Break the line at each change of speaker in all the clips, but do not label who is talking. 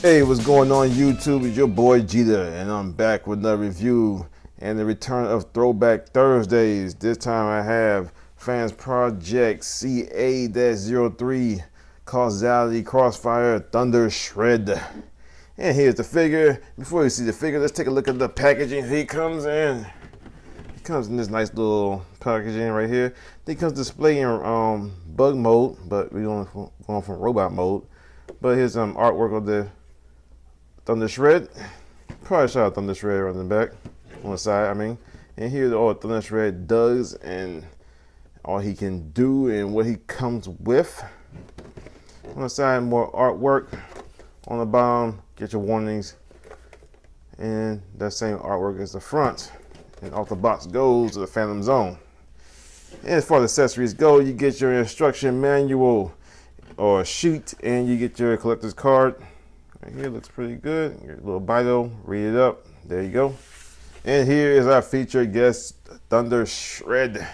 Hey, what's going on YouTube? It's your boy Jeter, and I'm back with another review and the return of Throwback Thursdays. This time I have FansProject CA-03 Causality Crossfire Thundershred. And here's the figure. Before you see the figure, let's take a look at the packaging. Here he comes in. He comes in this nice little packaging right here. He comes displayed in bug mode, but we're going from robot mode. But here's some artwork of the Thundershred. Probably shout out Thundershred on the back, on the side, I mean. And here's all Thundershred does and all he can do and what he comes with. On the side, more artwork. On the bottom, get your warnings. And that same artwork is the front. And off the box goes to the Phantom Zone. And as far as accessories go, you get your instruction manual or sheet, and you get your collector's card. Right here looks pretty good. Your little bio, read it up. There you go. And here is our featured guest, Thundershred.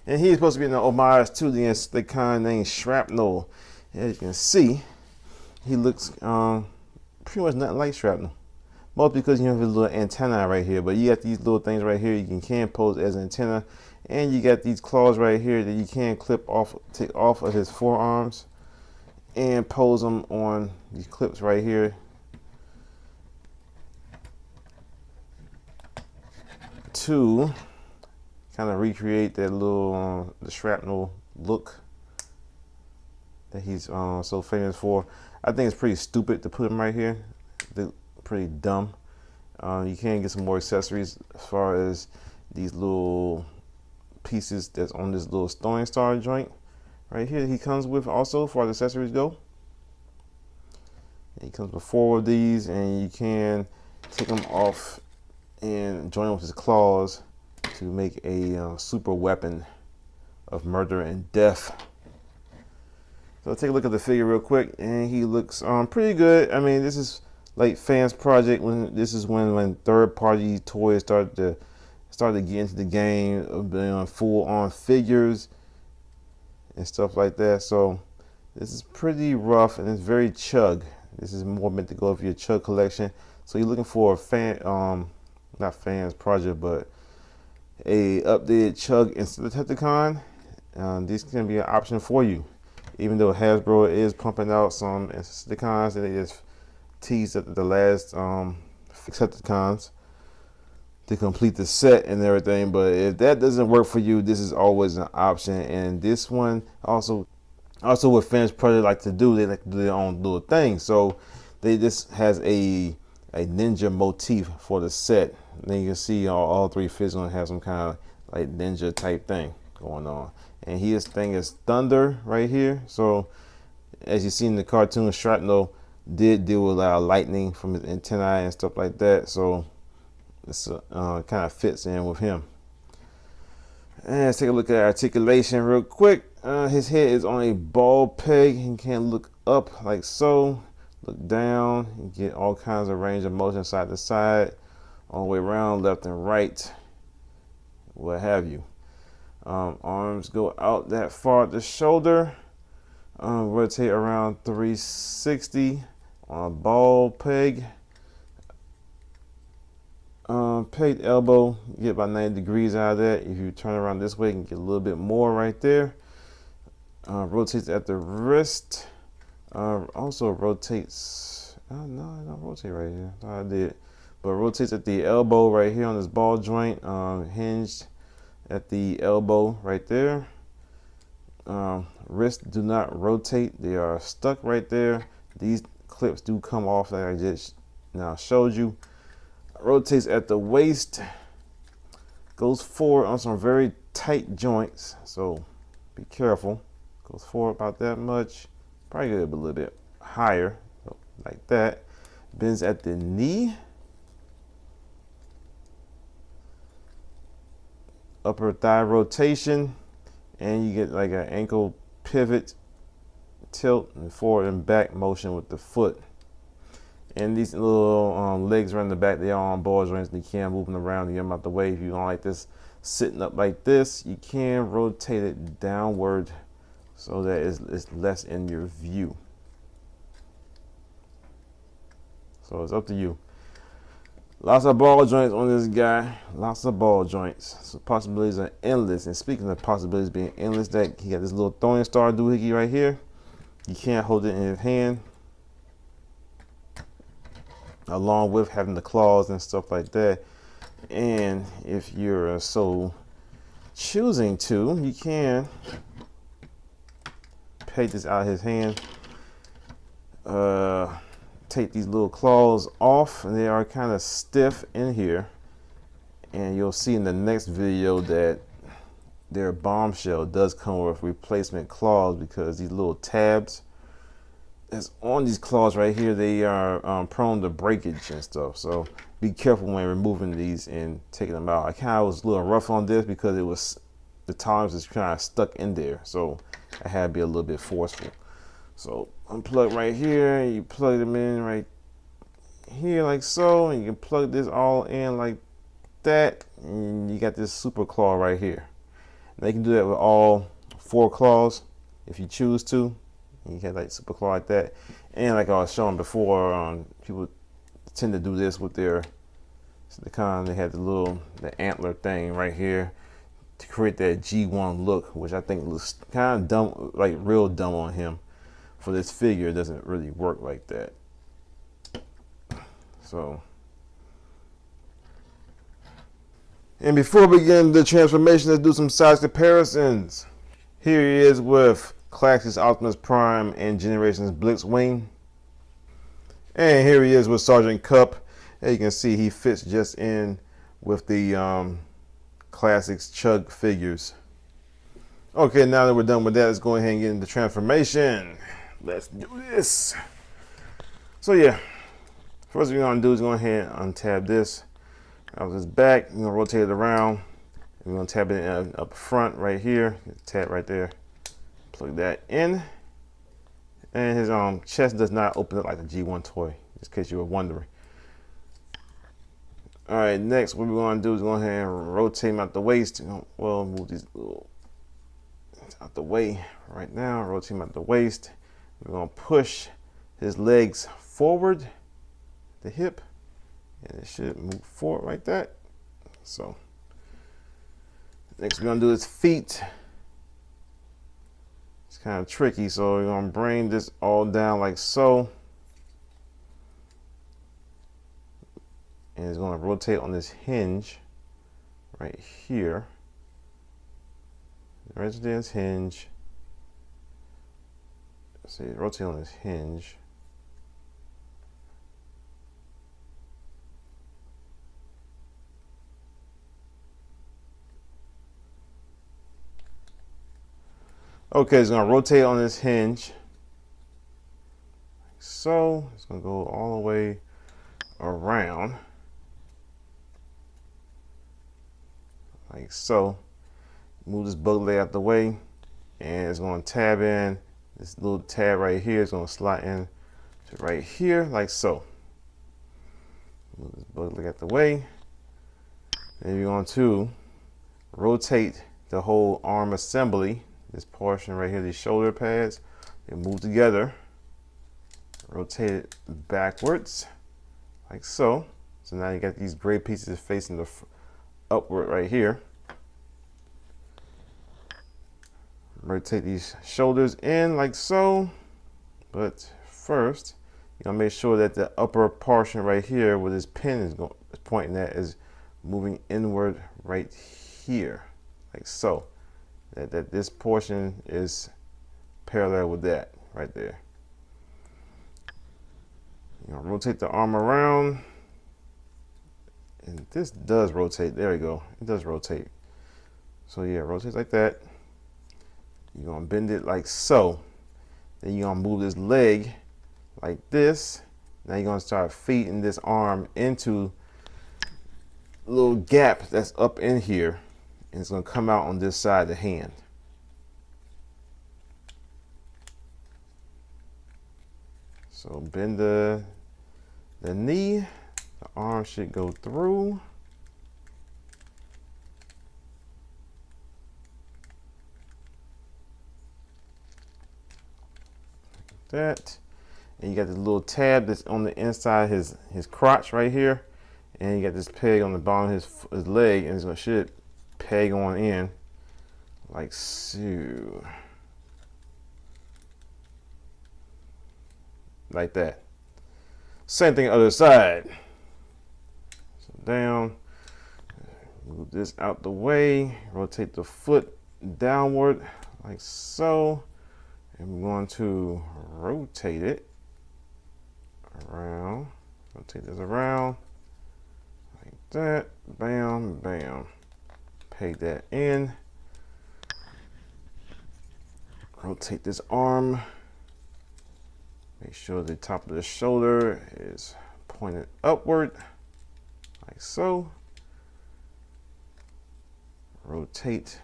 And he's supposed to be an homage to the kind named Shrapnel. As you can see, he looks pretty much nothing like Shrapnel. Most because you have his little antenna right here, but you got these little things right here you can pose as an antenna, and you got these claws right here that you can clip off, take off of his forearms, and pose them on these clips right here to kind of recreate that little the Shrapnel look that he's so famous for. I think it's pretty stupid to put him right here. They're pretty dumb. You can get some more accessories as far as these little pieces that's on this little throwing star joint right here. He comes with also for the accessories go. He comes with 4 of these, and you can take them off and join them with his claws to make a super weapon of murder and death. So take a look at the figure real quick, and he looks pretty good. I mean, this is like FansProject. This is when third-party toys started to get into the game of being full-on figures and stuff like that. So this is pretty rough, and it's very chug. This is more meant to go for your chug collection. So you're looking for a not FansProject, but a updated chug Insecticon. This can be an option for you. Even though Hasbro is pumping out some Insecticons, and they just teased at the last Insecticons to complete the set and everything. But if that doesn't work for you, this is always an option. And this one also what FansProject like to do, they like to do their own little thing. So they just has a ninja motif for the set. And then you can see all 3 figures gonna have some kind of like ninja type thing going on. And his thing is thunder right here. So as you see in the cartoon, Shrapnel did deal with a lot of lightning from his antennae and stuff like that. So this kind of fits in with him. And let's take a look at articulation real quick. His head is on a ball peg. He can look up like so, look down, and get all kinds of range of motion side to side, all the way around, left and right, what have you. Arms go out that far at the shoulder, rotate around 360 on a ball peg. Pegged elbow, you get about 90 degrees out of that. If you turn around this way, you can get a little bit more right there. Rotates at the wrist. Also rotates. No, I don't rotate right here. Thought I did, but rotates at the elbow right here on this ball joint. Hinged at the elbow right there. Wrists do not rotate; they are stuck right there. These clips do come off, like I just now showed you. Rotates at the waist, goes forward on some very tight joints, so be careful. Goes forward about that much, probably a little bit higher, like that. Bends at the knee, upper thigh rotation, and you get like an ankle pivot, tilt, and forward and back motion with the foot. And these little legs around the back, they are on ball joints. They can move them around to get them out the way. If you don't like this sitting up like this, you can rotate it downward so that it's less in your view. So it's up to you. Lots of ball joints on this guy. Lots of ball joints. So possibilities are endless. And speaking of possibilities being endless, that he got this little throwing star doohickey right here. You can't hold it in his hand, along with having the claws and stuff like that. And if you're so choosing to, you can take this out of his hand. Take these little claws off, and they are kind of stiff in here. And you'll see in the next video that their bombshell does come with replacement claws, because these little tabs that's on these claws right here, they are prone to breakage and stuff. So be careful when removing these and taking them out. I kind of was a little rough on this because it was, the tolerance is kind of stuck in there, so I had to be a little bit forceful. So unplug right here, you plug them in right here like so, and you can plug this all in like that, and you got this super claw right here. Now you can do that with all 4 claws if you choose to. You can like super claw like that, and like I was showing before, people tend to do this with their, they had the antler thing right here to create that G1 look, which I think looks kind of dumb, like real dumb on him. For this figure, it doesn't really work like that. So, and before we begin the transformation, let's do some size comparisons. Here he is with Classics Optimus Prime and Generations Blitzwing. And here he is with Sergeant Cup. As you can see, he fits just in with the Classics Chug figures. Okay, now that we're done with that, let's go ahead and get into transformation. Let's do this. So yeah, first thing we're gonna do is go ahead and untab this out of his back. We're gonna rotate it around. We're gonna tab it in up front right here. Tab right there. Plug that in. And his chest does not open up like the G1 toy, just in case you were wondering. All right, next what we're gonna do is go ahead and rotate him out the waist. Well, move these little out the way right now. Rotate him out the waist. We're going to push his legs forward, the hip, and it should move forward like that. So, next we're going to do his feet. It's kind of tricky, so we're going to bring this all down like so. And it's going to rotate on this hinge right here. Right there, this hinge. See, rotate on this hinge. Okay, it's gonna rotate on this hinge. Like so, it's gonna go all the way around. Like so. Move this bug leg out the way, and it's gonna tab in. This little tab right here is going to slide in to right here, like so. Move this bug leg out the way. Then you're going to rotate the whole arm assembly, this portion right here, these shoulder pads, they move together. Rotate it backwards, like so. So now you got these gray pieces facing the upward right here. Rotate these shoulders in like so, but first you're gonna make sure that the upper portion right here where this pin is pointing at is moving inward right here, like so. That this portion is parallel with that right there. You're gonna rotate the arm around, and this does rotate. There we go. It does rotate. So yeah, rotate like that. You're gonna bend it like so. Then you're gonna move this leg like this. Now you're gonna start feeding this arm into a little gap that's up in here, and it's gonna come out on this side of the hand. So bend the knee, the arm should go through. That, And you got this little tab that's on the inside his crotch right here, and you got this peg on the bottom of his leg, and it's gonna should peg on in like so, like that. Same thing other side. So down, move this out the way, rotate the foot downward like so, and we're going to rotate it around, rotate this around like that, bam, bam, peg that in, rotate this arm, make sure the top of the shoulder is pointed upward like so, rotate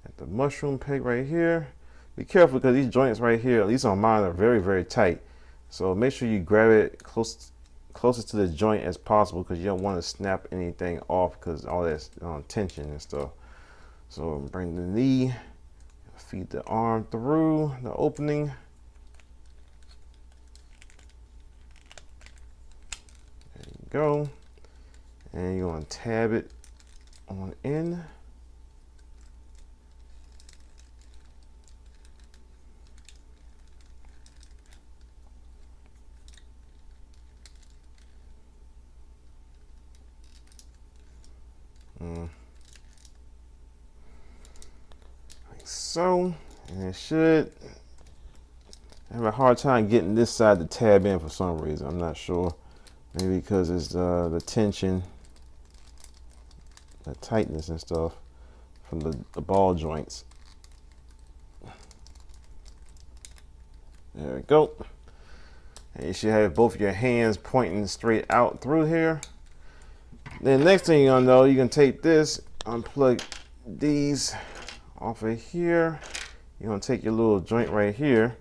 at the mushroom peg right here. Be careful because these joints right here, at least on mine, are very, very tight. So make sure you grab it closest to the joint as possible, because you don't want to snap anything off because all that tension and stuff. So bring the knee, feed the arm through the opening. There you go. And you're going to tab it on in. Like so, and it should. I have a hard time getting this side to tab in for some reason. I'm not sure. Maybe because it's the tension, the tightness and stuff from the ball joints. There we go. And you should have both of your hands pointing straight out through here. Then next thing you're gonna know, you can take this, unplug these off of here. You're gonna take your little joint right here,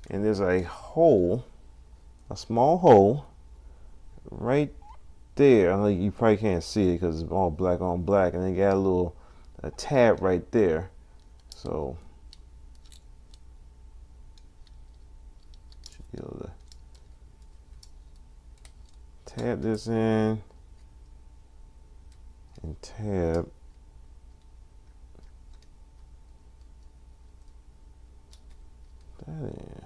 and there's a hole, a small hole right there. I know you probably can't see it because it's all black on black, and then you got a tab right there. So should be able to tab this in and tab that in.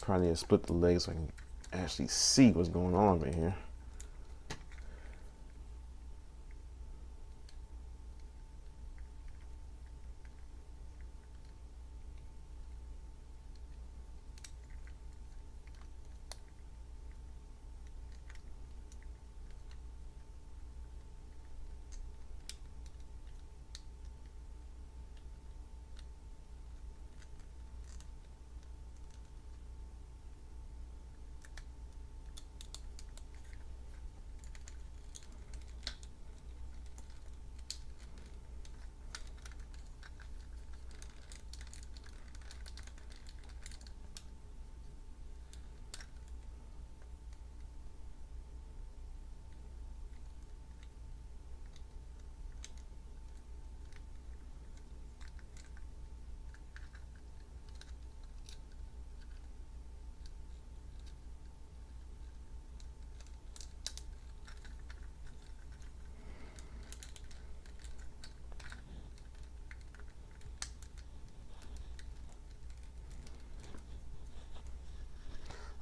Probably need to split the legs so I can actually see what's going on right here.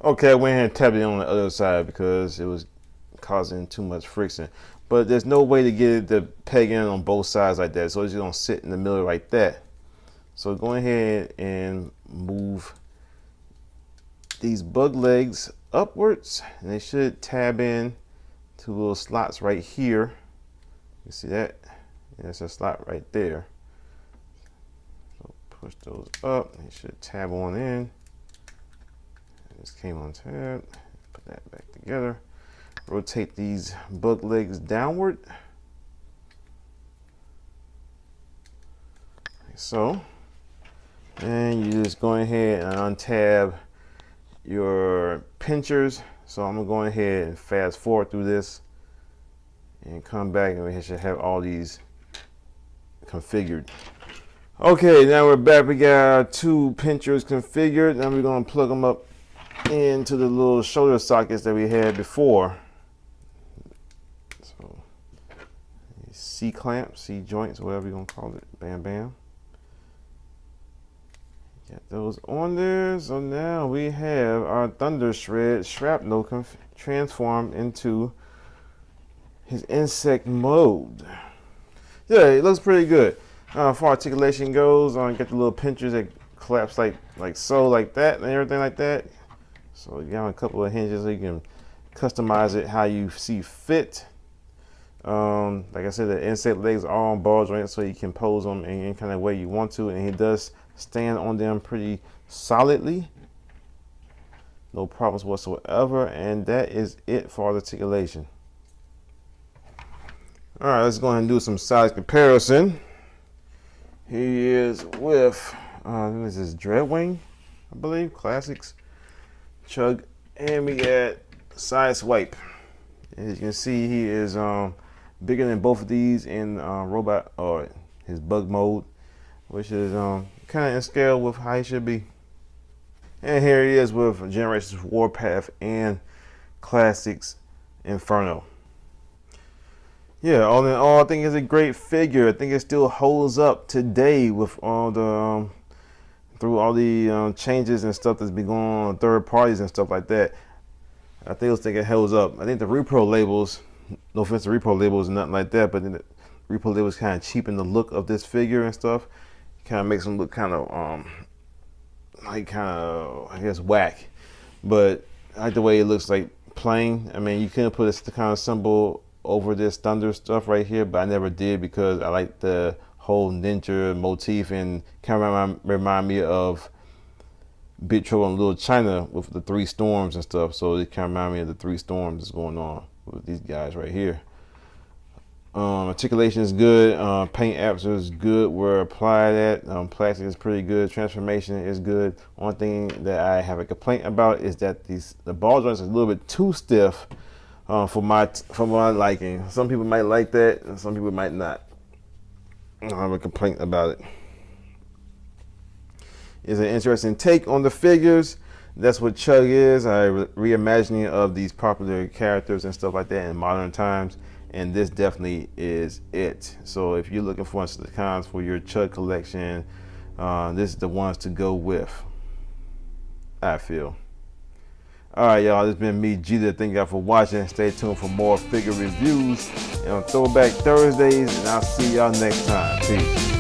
Okay, I went ahead and tapped it on the other side because it was causing too much friction. But there's no way to get it to peg in on both sides like that. So it's just gonna sit in the middle like that. So go ahead and move these bug legs upwards, and they should tab in to little slots right here. You see that? There's a slot right there. So push those up, they should tab on in. This came on tab, put that back together. Rotate these bug legs downward. Like so. And you just go ahead and untab your pinchers. So I'm gonna go ahead and fast forward through this and come back, and we should have all these configured. Okay, now we're back. We got our 2 pinchers configured. Now we're gonna plug them up into the little shoulder sockets that we had before. So C clamps, C joints, whatever you're gonna call it. Bam, bam. Got those on there. So now we have our Thundershred Shrapnel transformed into his insect mode. Yeah, it looks pretty good. For articulation goes, get the little pinchers that collapse like so, like that, and everything like that. So you got a couple of hinges so you can customize it how you see fit. Like I said, the insect legs are on ball joints, so you can pose them in any kind of way you want to, and he does stand on them pretty solidly. No problems whatsoever, and that is it for articulation. All right, let's go ahead and do some size comparison. Here he is with, this is Dreadwing, I believe, Classics, Chug, and we got Side Swipe. As you can see, he is bigger than both of these in robot or his bug mode, which is kind of in scale with how he should be. And here he is with Generations Warpath and Classics Inferno. Yeah, all in all, I think it's a great figure. I think it still holds up today with all the through all the changes and stuff that's been going on third parties and stuff like that. I think it holds up. I think the repro labels, no offense to repro labels and nothing like that, but then the repro labels kind of cheapen the look of this figure and stuff. Kind of makes them look kind of I guess whack. But I like the way it looks like plain. I mean, you couldn't put this kind of symbol over this thunder stuff right here, but I never did because I like the whole ninja motif and kind of remind me of Big Trouble in Little China with the 3 storms and stuff. So it kind of remind me of the 3 storms that's going on with these guys right here. Articulation is good. Paint apps is good where applied at. Plastic is pretty good. Transformation is good. One thing that I have a complaint about is that the ball joints are a little bit too stiff for my liking. Some people might like that, and some people might not. I don't have a complaint about it. It's an interesting take on the figures. That's what Chug is. Reimagining of these popular characters and stuff like that in modern times. And this definitely is it. So if you're looking for cons for your Chug collection, this is the ones to go with, I feel. All right, y'all, this has been me, Jeter. Thank y'all for watching. Stay tuned for more figure reviews on Throwback Thursdays, and I'll see y'all next time. Peace.